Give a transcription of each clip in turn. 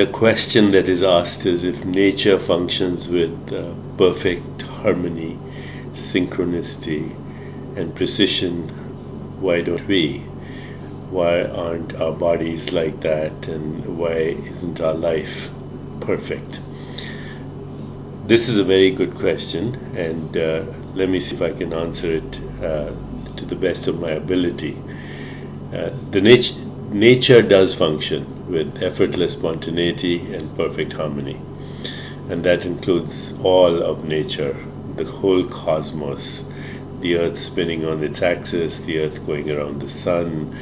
the question that is asked is, if nature functions with perfect harmony, synchronicity, and precision, why don't we? Why aren't our bodies like that, and why isn't our life perfect? This is a very good question, and let me see if I can answer it to the best of my ability. Nature does function with effortless spontaneity and perfect harmony, and that includes all of nature, the whole cosmos, the earth spinning on its axis, the earth going around the sun,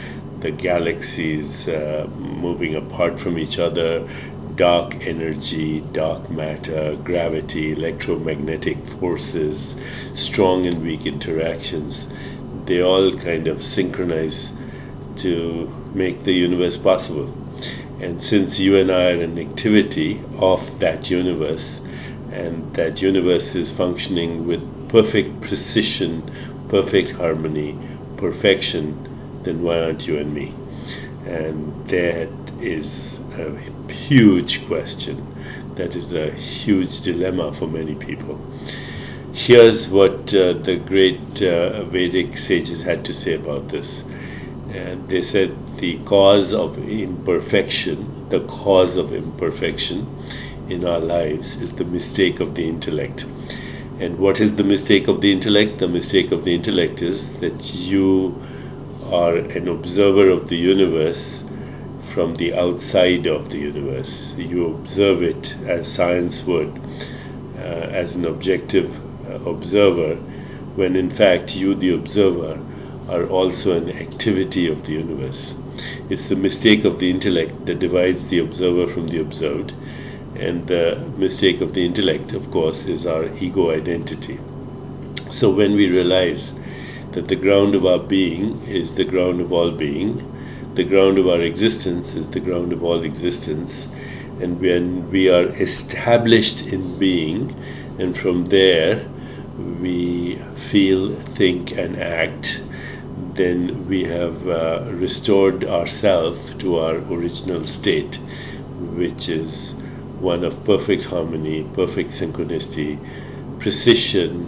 the galaxies moving apart from each other, dark energy, dark matter, gravity, electromagnetic forces, strong and weak interactions. They all kind of synchronize to make the universe possible. And since you and I are an activity of that universe, and that universe is functioning with perfect precision, perfect harmony, perfection, then why aren't you and me? And that is a huge question. That is a huge dilemma for many people. Here's what the great Vedic sages had to say about this. They said the cause of imperfection in our lives is the mistake of the intellect. And what is the mistake of the intellect? The mistake of the intellect is that you are an observer of the universe from the outside of the universe. You observe it as science would, as an objective observer, when in fact you, the observer, are also an activity of the universe. It's the mistake of the intellect that divides the observer from the observed, and the mistake of the intellect, of course, is our ego identity. So when we realize that the ground of our being is the ground of all being, the ground of our existence is the ground of all existence, and when we are established in being, and from there we feel, think, and act, then we have restored ourselves to our original state, which is one of perfect harmony, perfect synchronicity, precision,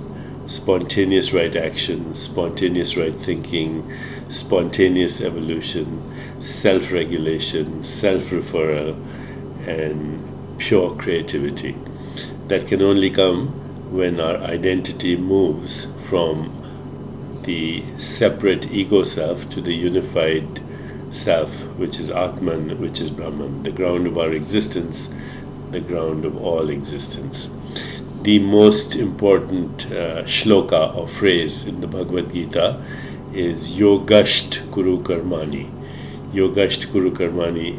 spontaneous right action, spontaneous right thinking, spontaneous evolution, self-regulation, self-referral, and pure creativity. That can only come when our identity moves from the separate ego self to the unified self, which is Atman, which is Brahman, the ground of our existence, the ground of all existence. The most important shloka or phrase in the Bhagavad Gita is Yogasht Kuru Karmani. Yogasht Kuru Karmani,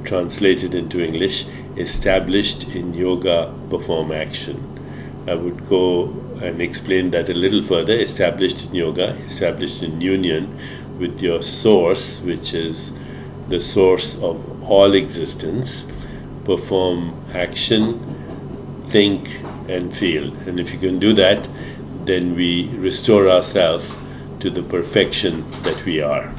translated into English, established in yoga, perform action. I would go and explain that a little further. Established in yoga, established in union with your source, which is the source of all existence. Perform action, think, and feel. And if you can do that, then we restore ourselves to the perfection that we are.